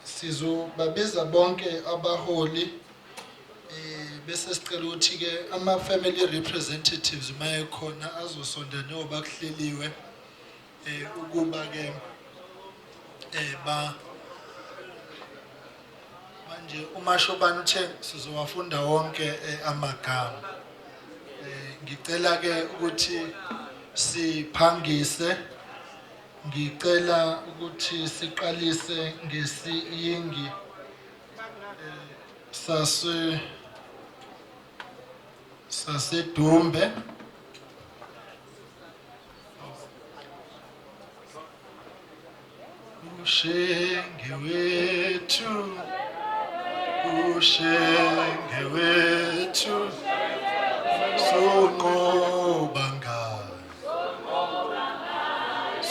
Sizobabiza bonke abaholi bese sicela ukuthi ke ama family representatives mayekhona azosonda njengoba kuhleliwe ukuba ke manje uMashobane uthe sizowafunda wonke amagama. Ngicela ke ukuthi siphangise. Ngicela ukuthi siqalise ngesiyingi sasedumbe. Ushenge wethu, ushenge wethu, sonqoba ngaye,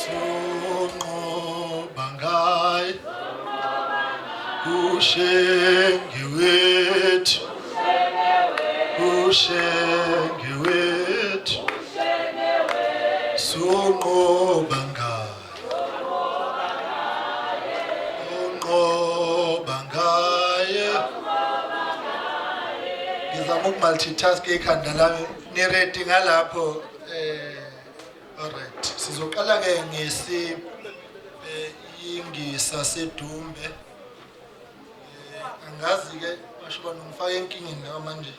sonqoba ngaye, ushenge wethu, ushenge wethu, sonqoba ngaye. Ngizama ukumultitask ekhanda lami niredi ngalapho. Alright, sizoqala ke ngesiyingi sasedumbe. Angazi ke Mashobane ngifake enkingeni la manje.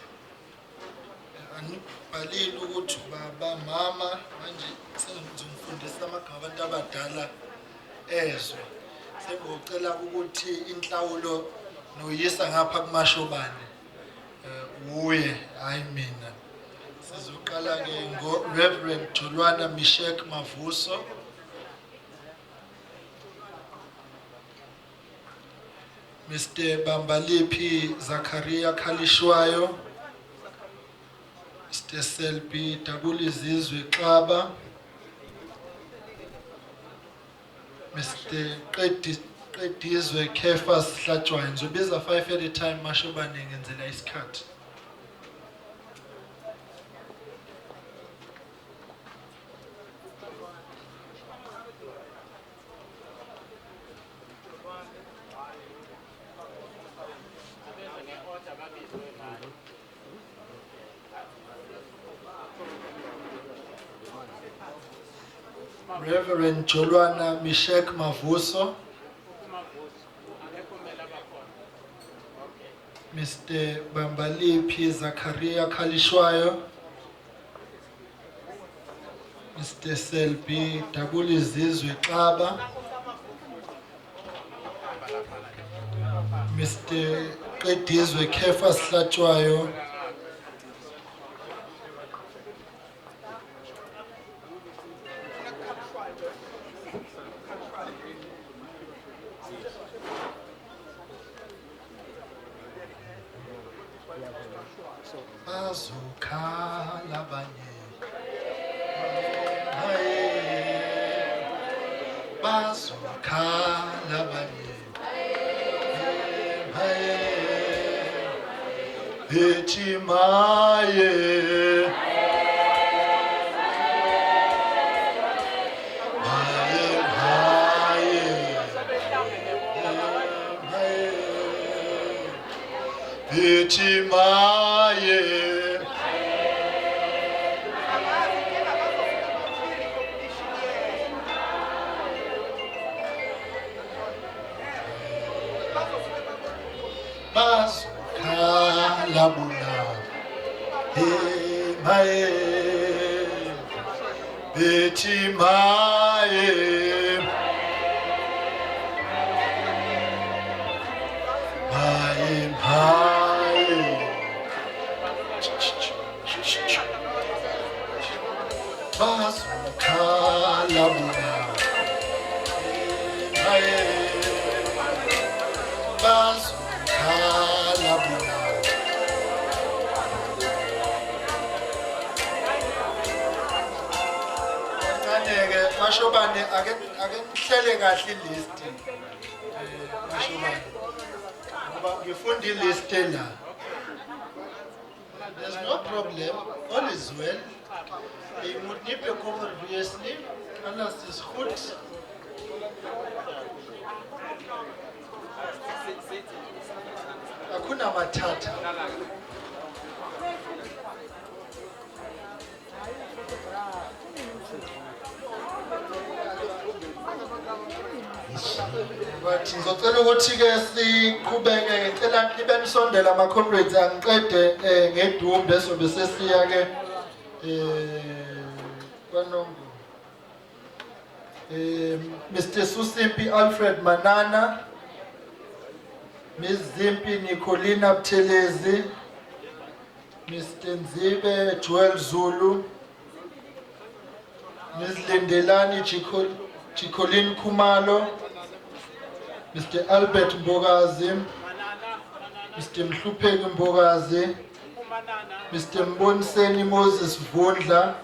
Anibhalile ukuthi baba mama manje sengizomfundisa amagama abantu abadala ezwe. Sengocela ukuthi inhlawulo noyisa ngapha kuMashobane uye hayi mina. Sizoqala ke ngo Reverend Jolwana Mishek Mavuso, Mr. Bambaliphi Zakaria Khalishwayo, Mr. Selby Dabulizizwe Xaba, Mr. Qedizwe Kefas Hlatshwayo. Ngizobiza 5 at a time Mashobane ngenzela isikhathi. Reverend Jolwana Mishek Mavuso, Mr. Bambaliphi Zakaria Khalishwayo, Mr. Selby Dabulizizwe Xaba, Mr. Qedizwe Kefas Hlatshwayo, bazukhala abanye, bazukhala abanye, bethi maye, bethi maye. Bazukhala bona, maye, bethi maye, maye, maye, bazukhala bona, maye, bazukhala bona. Mashobane ake nihlele kahle ilist. Mashobane ngoba ngifunda ilist la. There's no problem, all is well. Je moet niet bekommerd wees nie. Alles is goed. Matata. But ngizocela ukuthi ke siqhubeke ngicela nibe nisondela ama comrades angiqede ngedumbe sobe sesiya ke kwaNongo. Mr. Susimpi Alfred Manana, Ms. Zimpi Nicolina Buthelezi, Mr. Nzibe Joel Zulu, Ms. Lindelani Chikolin Kumalo, Mr. Albert Mbogazi, Mr. Mhlupheki Mbogazi, Mr. Mboniseni Moses Vundla,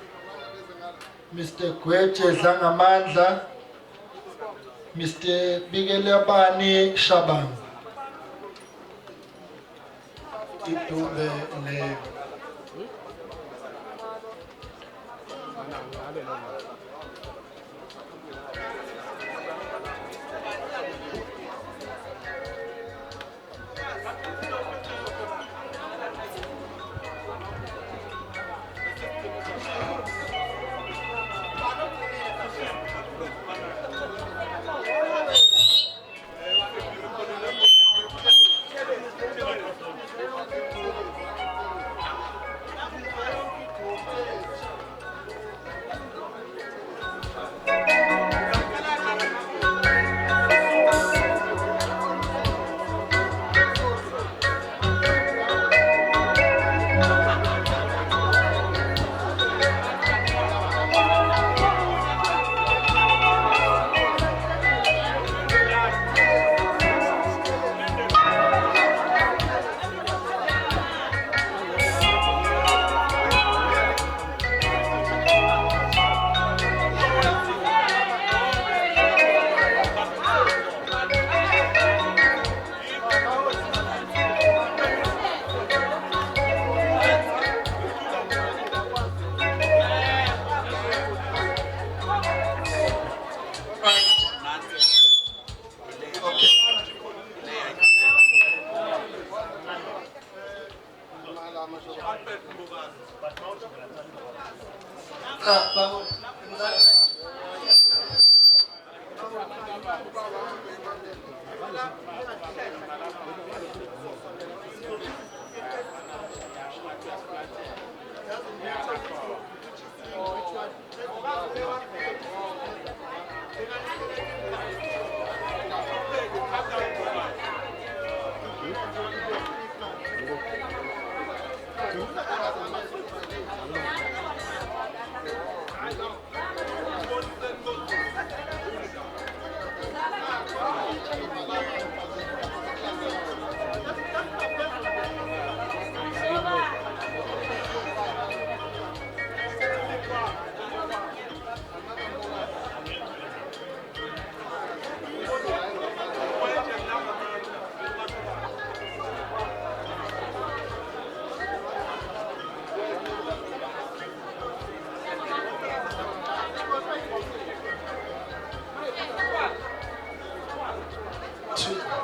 Mr. Gwete Dlangamandla, Mr. Bigelabani Shabang. Idumbe le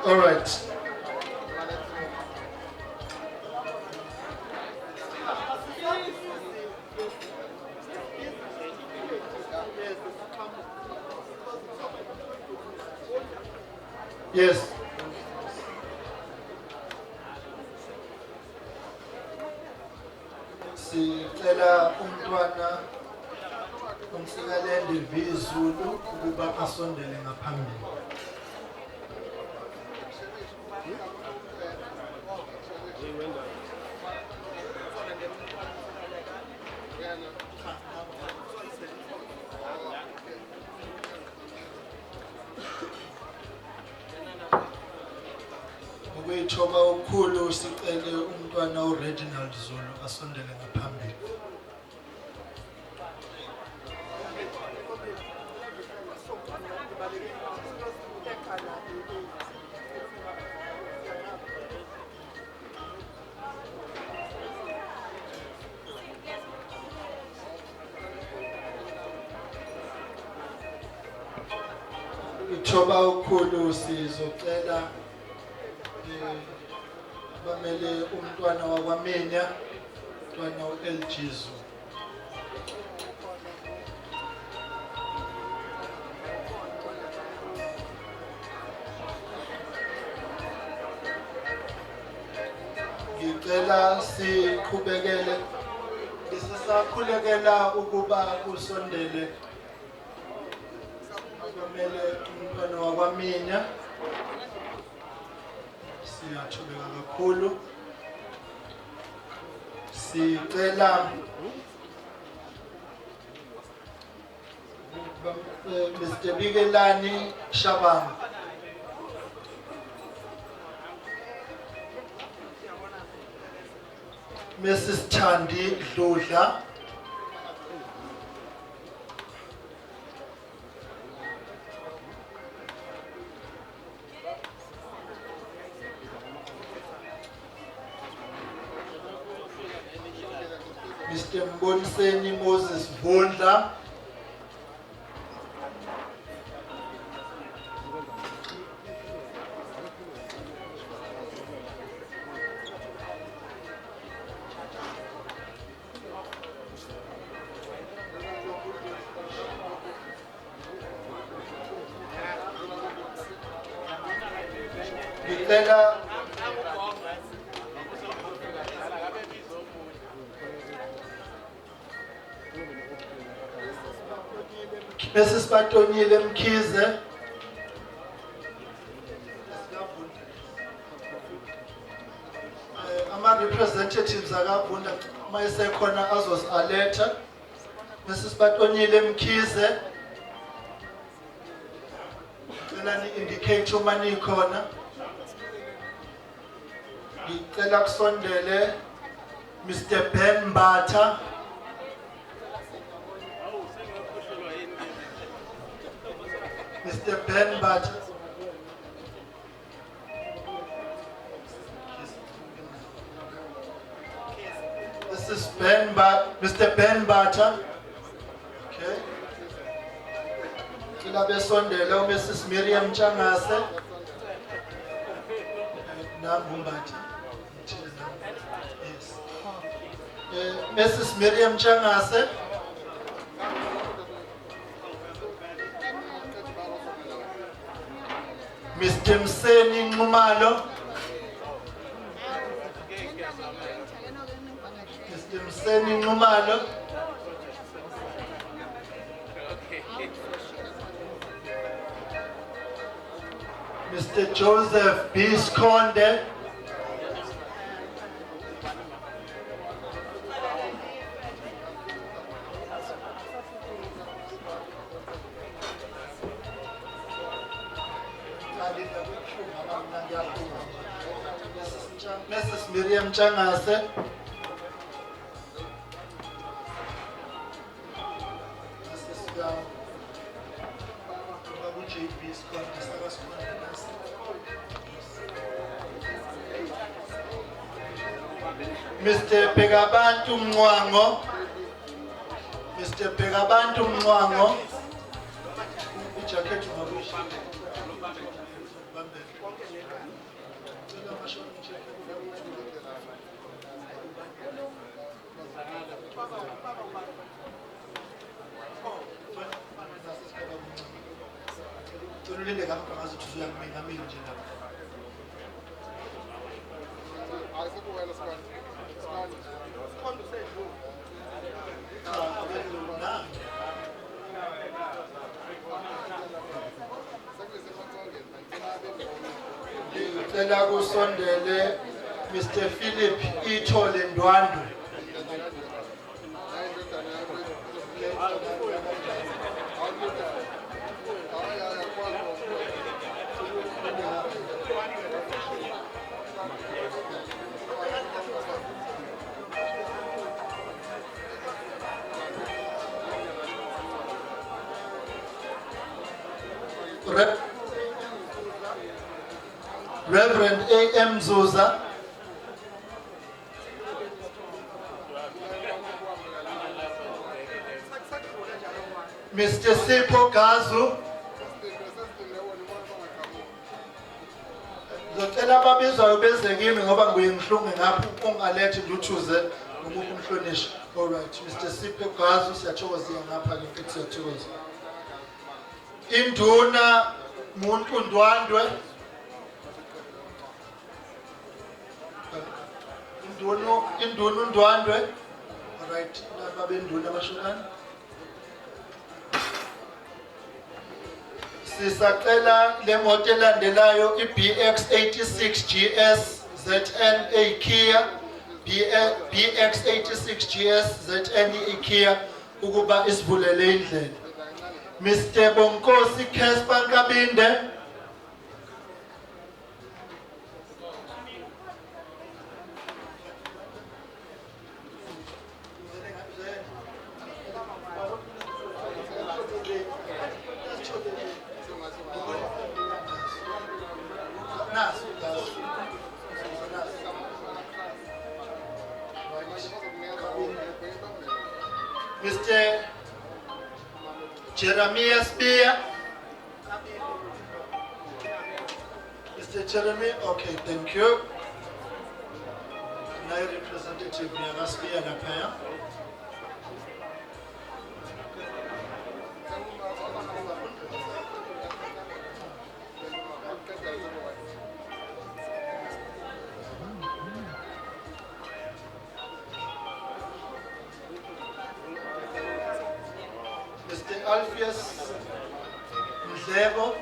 all right. Yes. Sicela umntwana umsikalende Vizulu ukuba asondele ngaphambili. Ukuyithoba ukhulu sicele umntwana uReginald Zulu asondele ngaphambili. Ukuyithoba ukhulu sizocela bamele umntwana wakwamina umntwana uLjizu. Ngicela siqhubekele sisakhulekela ukuba kusondele bamele umntwana wakwamina. Siyathobeka kakhulu. Sicela Mr. Bikelani Shabang, Mrs. Thandi Dludla, Mr. Mbonseni Moses Vundla, ngicela Mrs. Batonyile Mkhize, ama-representatives akavunda mayesekhona azosi-aletha. Mrs. Batonyile Mkhize, ngicela ni-indicate uma nikhona. Ngicela kusondele Mr. Ben Mbatha, Mr. Ben Mbatha. This is Mr. Ben Mbatha. Okay. Ngicela besondele Mrs. Miriam Changase. Mbatha. Yes. Mrs. Miriam Changase. Mr. Mseni Nxumalo, Mr. Mseni Nxumalo, Mr. Joseph B. Skonde, Mrs. Miriam Changase, Mr. Pegabantu Mwango, Mr. Pegabantu Mwango, ijacket mabushi. Ngicela kusondele Mr. Philip Ithole Ndwandu. Reverend A.M. Zuza, Mr. Sipho Gazu, Ngicela ababizwayo beze kimi ngoba ngihlungu ngapha ungalethe nguthuze noma umhlonishwa. All right, Mr. Sipho Gazu siyathokozela ngapha ke mfethu siyathokoza. Induna muntu Ndwandwe. Induna Ndwandwe. All right, babe induna bashokana. Sisacela le moto elandelayo iBX 86 GS ZN Kia BX 86 GS ZN Kia ukuba isivulele indlela. Mr. Bonkosi Casper Kabinde. Mr. Jeremiah Spear. Mr. Jeremy, okay, thank you. My representative Nyama Spear Napaya. Mr. Alpheus Mzebo.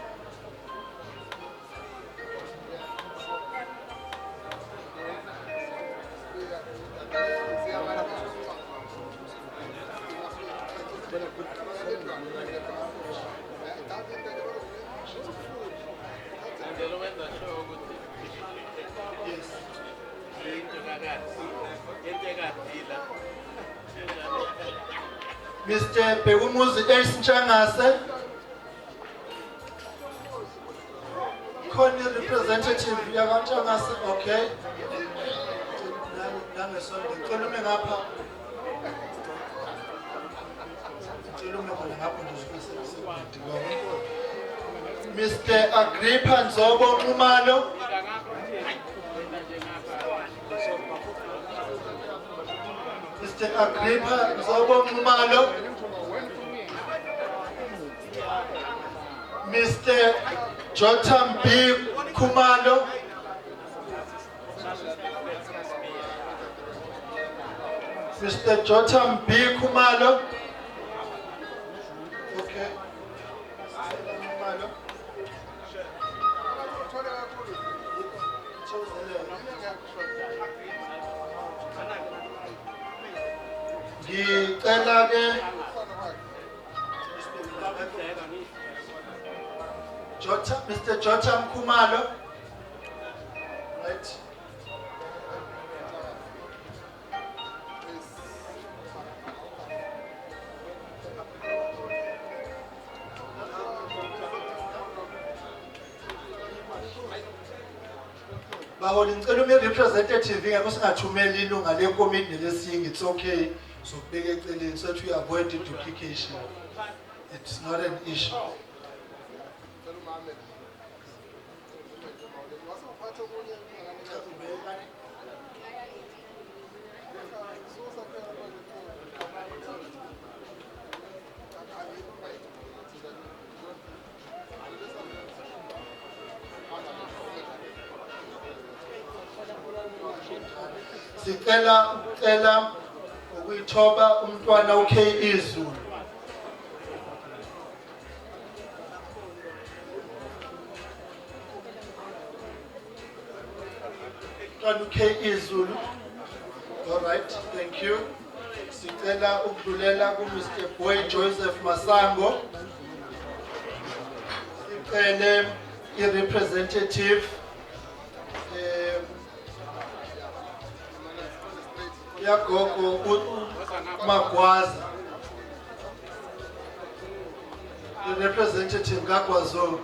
Mr. Begumuzi Nchangase. Khona representative yakwaNchangase, okay. Nangesonto khona ngapha. Mr. Agrippa Nzobo Nxumalo. Mr. Agrippa Nzobo Nxumalo. Mr. Jotham B. Khumalo. Mr. Jotham B. Khumalo. Okay. Ngicela ke Mr. Jotham Khumalo. Right. Baholi ngicela ume representative ngeke singathumeli ilunga lekomiti lesingi, it's okay. So big eceleni so to avoid the duplication. It's not an issue. Sicela ukuyithoba umntwana uK Izulu. Umntwana uK Izulu. All right, thank you. Sicela ukudlulela ku Mr. Boy Joseph Masango. Sicele i-representative yagogo Magwaza, the representative kaKwaZulu.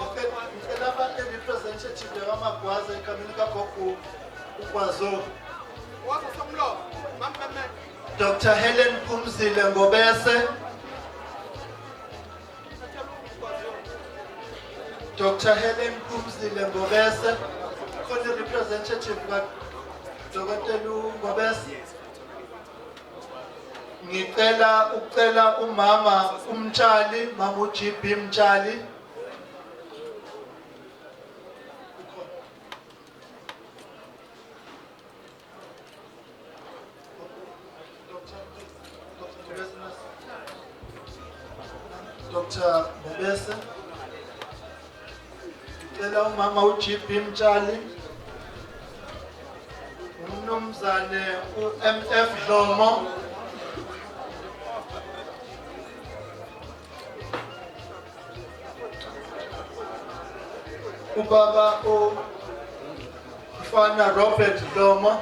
Okay, the representative kaMagwaza ikamini kagogo uKwaZulu. Dr. Helen Phumzile Ngobese. Dr. Helen Phumzile Ngobese. Khona representative ka Dr. Ngobese. Ngicela umama uMtshali, mama uGB Mtshali. Dr. Ngobese. Ngicela umama uGB Mtshali. Umnumzane uMF Dlomo. Ubaba Mfana Robert Dlomo.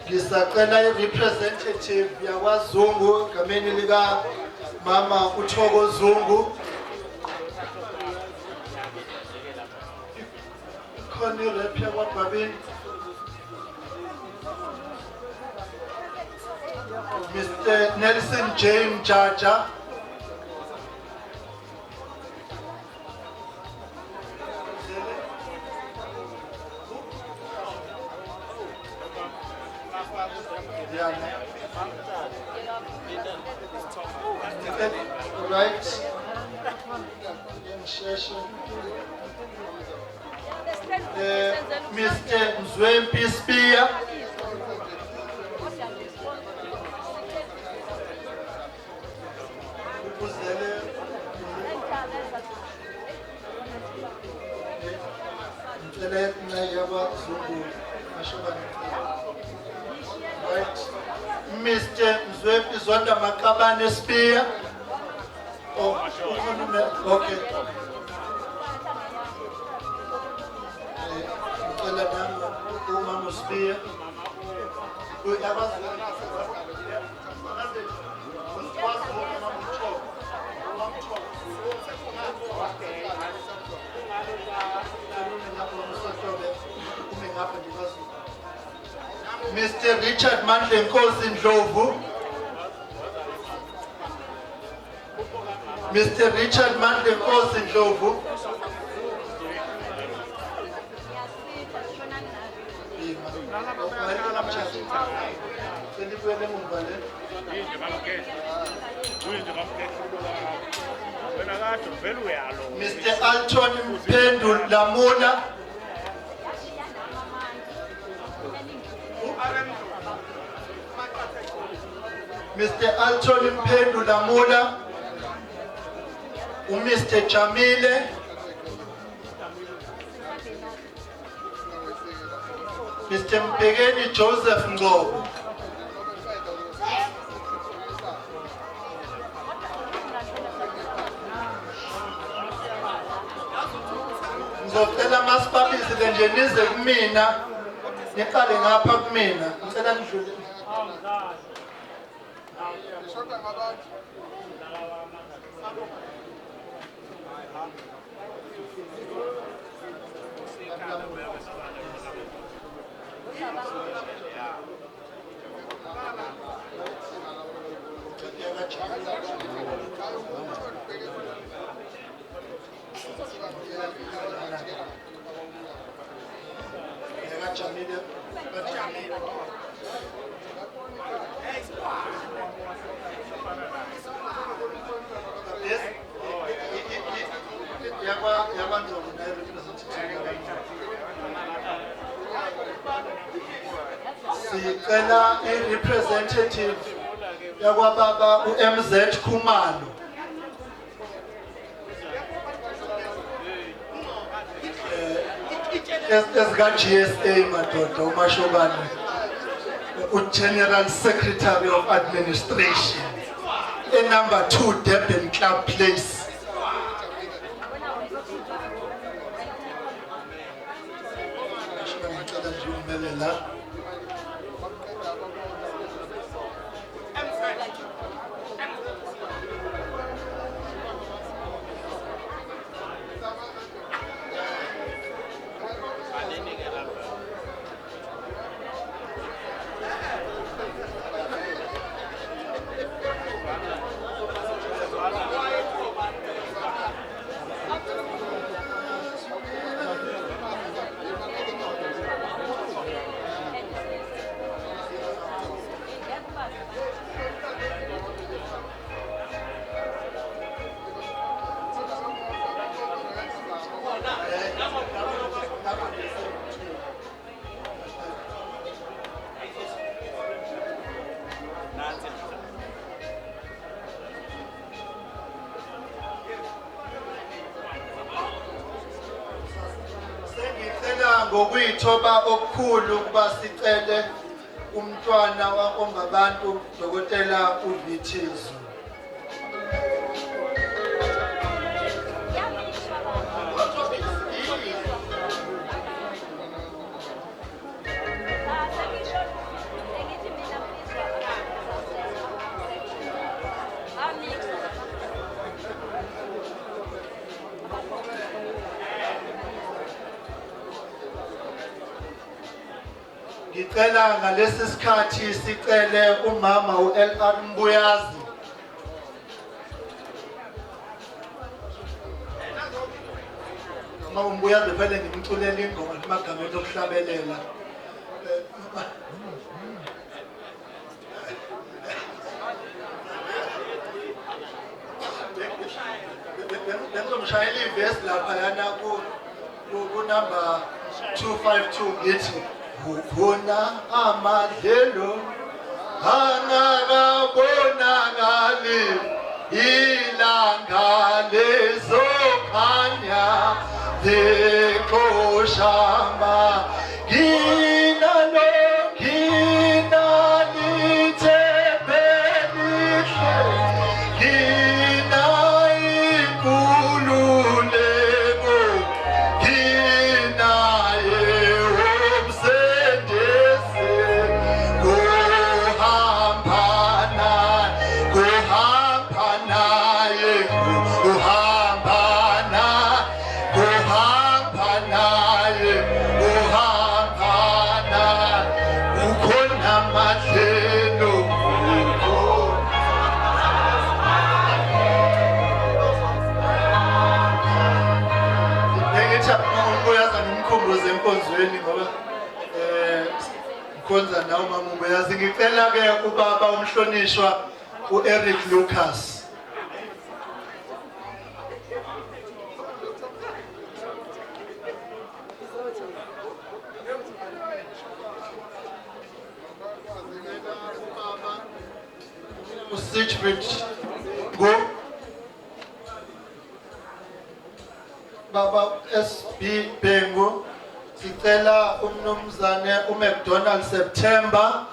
Ngisacela i-representative yakwaZungu egameni lika mama uThoko Zungu. Ikhona irep yakwaBabini. Mr. Nelson James Jaja. Right. Mr. Mzwempi Spear. Right. Mr. Mzwempi Zonda Makabane Spear. Oh, okay. Ngicela nami umama uSpear. Mr. Richard Mandlenkosi Ndlovu. Mr. Richard Mandlenkosi Ndlovu. Mr. Alton Mpendu Lamula. Mr. Alton Mpendu Lamula. Mr. Jamile. Mr. Mpegeni Joseph Ngobo. Ngizocela masiphabisile nje nize kumina. Niqale ngapha kumina. Ngicela nidlule. Sicela i-representative yakwababa uMZ Khumalo. Esika-GSA madoda uMashobane, General Secretary of Administration, number 2 Durban Club Place. ngokuyithoba okukhulu ukuba sicele umntwana ongabantu Dokotela uVithizo. Ngicela ngalesi sikhathi sicele umama uLR Mbuyazi. Mama Mbuyazi vele ngimculela ingoma emagameni okuhlabelela. Bengizomshayela ivesi lapha yana ku number 252 ngithi Ukuna amadlelo angakabonakali ilanga lezokhanya lekoshamba Konza nawo mama Mbuyazi ngicela ke ubaba umhlonishwa uEric Lucas. uSiegfried go baba SB Bengu. Sicela umnumzane uMcDonald September.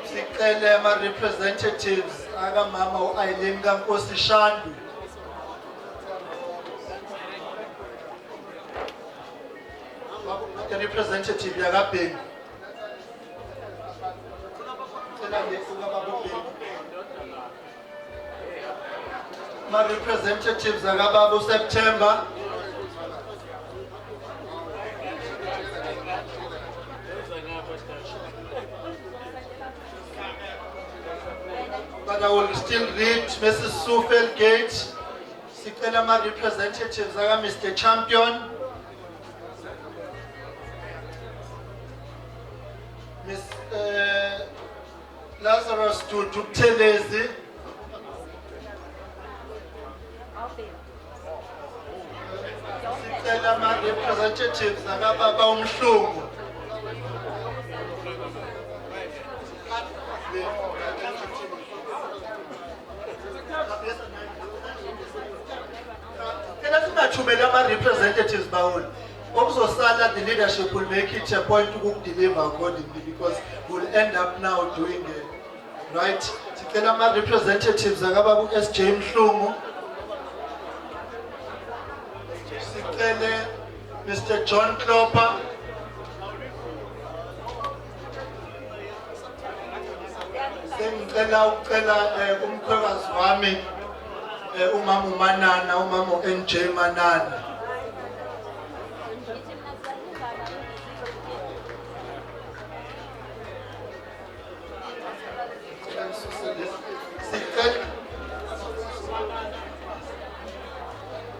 Sicele ama representatives aka mama uAileen kaNkosi Shandu. The representative yakabhengu. Sicela ngefuka babubhengu. My representatives Agababu September. But I will still read Mrs. Sufel Gate. Sicela my representatives Aga Mr. Champion. Miss Lazarus Tutelezi. Sicela ama representatives akababa uMhlungu. Kena singathumela ama representatives bawona. Okuzosala the leadership will make it a point to deliver accordingly because we'll end up now doing it. Right? Sicela ama representatives akababa uSJ Mhlungu. Mr. John Klopper. Sengicela umkhwekazi wami umama uManana umama uNJ Manana.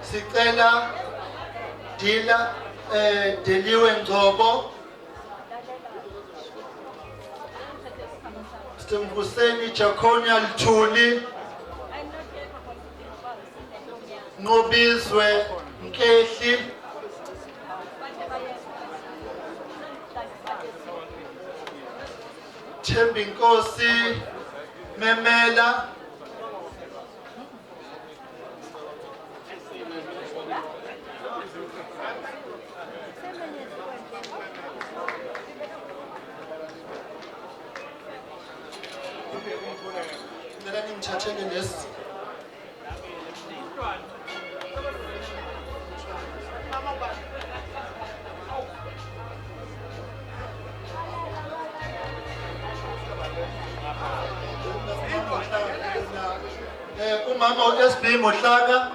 Sicela Dila Deliwe Ngcobo, Mvuseni Chakonya Lthuli, Nqobizwe Nkehli, Thembinkosi Memela, Ngicela ningithathele lesi. Umama uSB Mohlaka.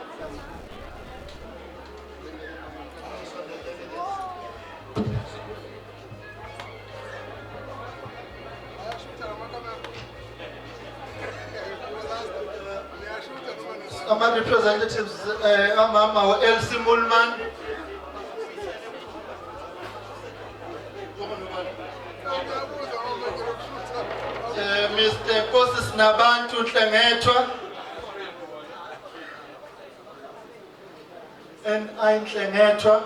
Ama representatives amama uLC Mulman. Mr. Kosi Sinabantu Nhlengethwa. And I'm Nhlengethwa.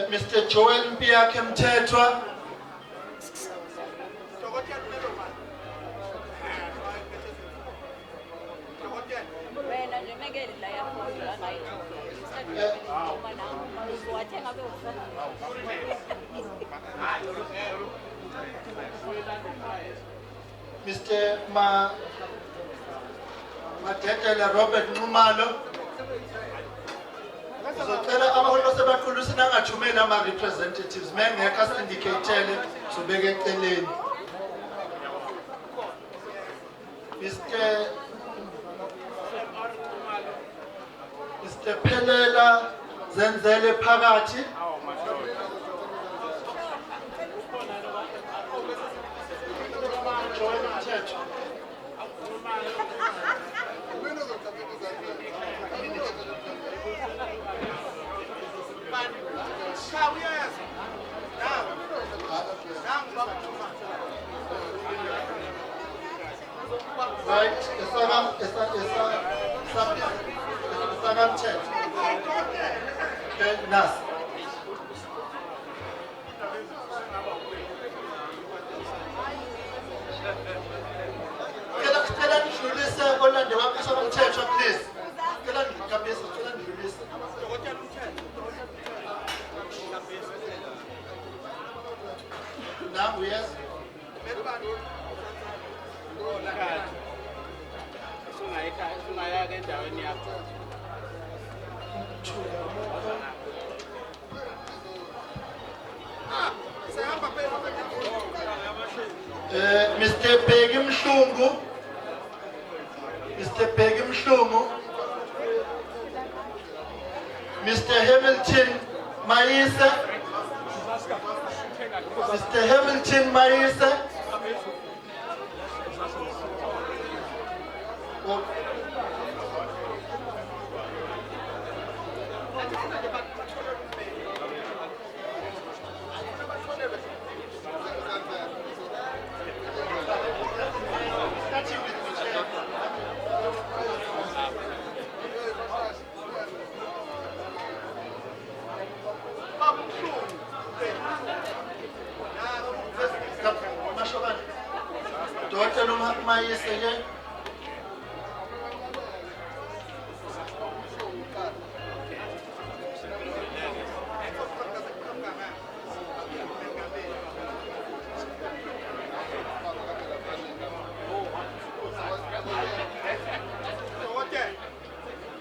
Mr. Joel Mpiake Mthethwa. Mr. Madedela Robert Nxumalo. Ngizocela abaholi sebaqhulu sinangathumeli ama representatives mengekho sindicatele sobeke eceleni. Mr. Phelela Zenzele Phakathi. Right, okay, Nas. Kela nidlulise Orlando wapisa umthetho please. Kela ngikabisa, kela nidlulise. Now yes. Mr. Bheki Mhlungu. Mr. Bheki Mhlungu. Mr. Hamilton Mayisa. Mr. Hamilton Mayisa.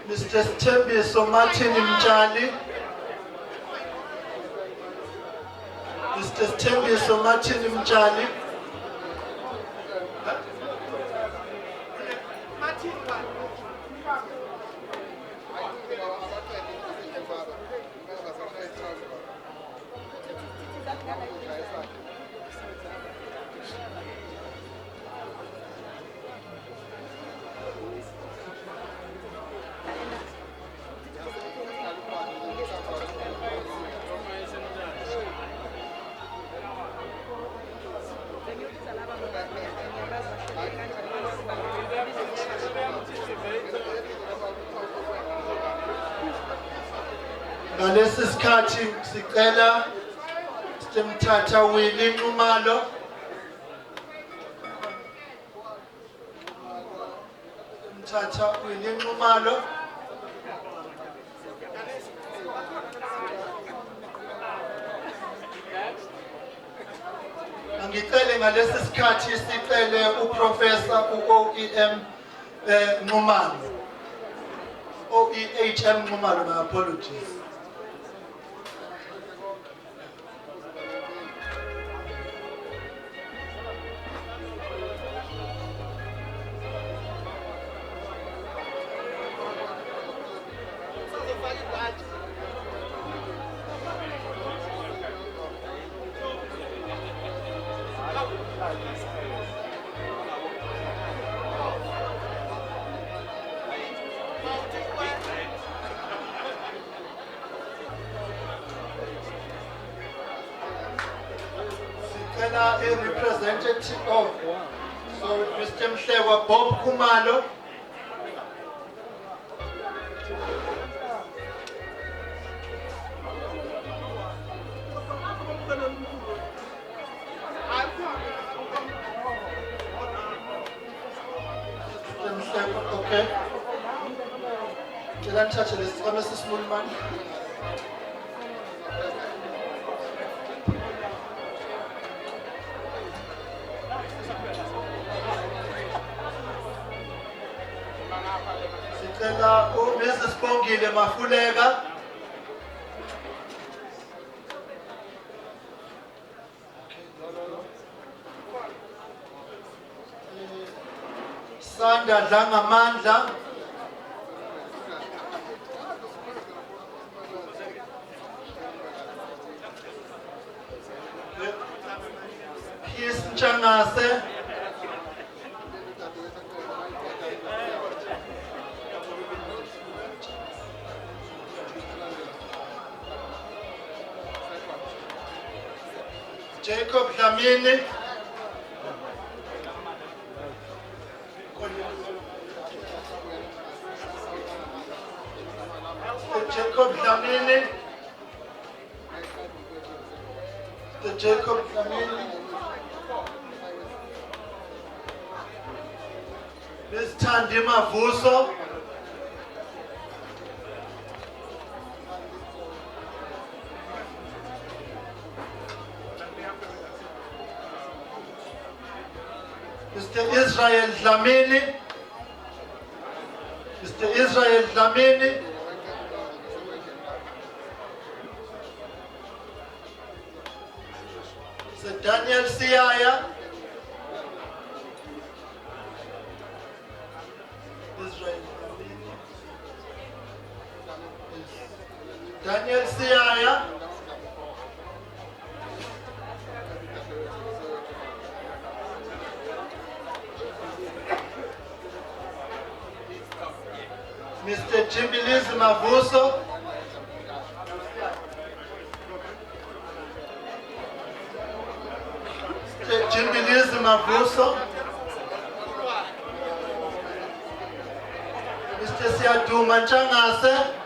Mr. Sthembiso Martin Mtshali. Mr. Sthembiso Martin Mtshali. Ngalesi sikhathi sicela Mthatha Willie Nxumalo. Mthatha Willie Nxumalo. ngicele ngalesi sikhathi sicele uprofessor uOEM Nxumalo. OEHM Nxumalo, my apologies. A representative of, so Mr. Mhlekwa Bob Khumalo. Mr. Mhlekwa, okay. Can I touch this? Mr. Smallman. Mrs. Pongile Mafulega. Sanda Dlangamandla. Peace Nchangase. Jacob Dlamini. Jacob Dlamini. The Jacob Dlamini. Ms. Thandima Vuso. Mr. Israel Dlamini. Mr. Israel Dlamini. Mr. Daniel Siaya. Israel Dlamini. Daniel Siaya. Mr. Jimbilis Mavuso. Mr. Jimbilis Mavuso. Mr. Siaduma Nchangase.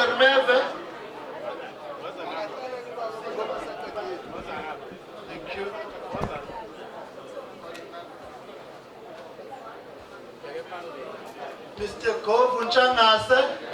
Remeve. Thank you. Mr. Govu Nchangase.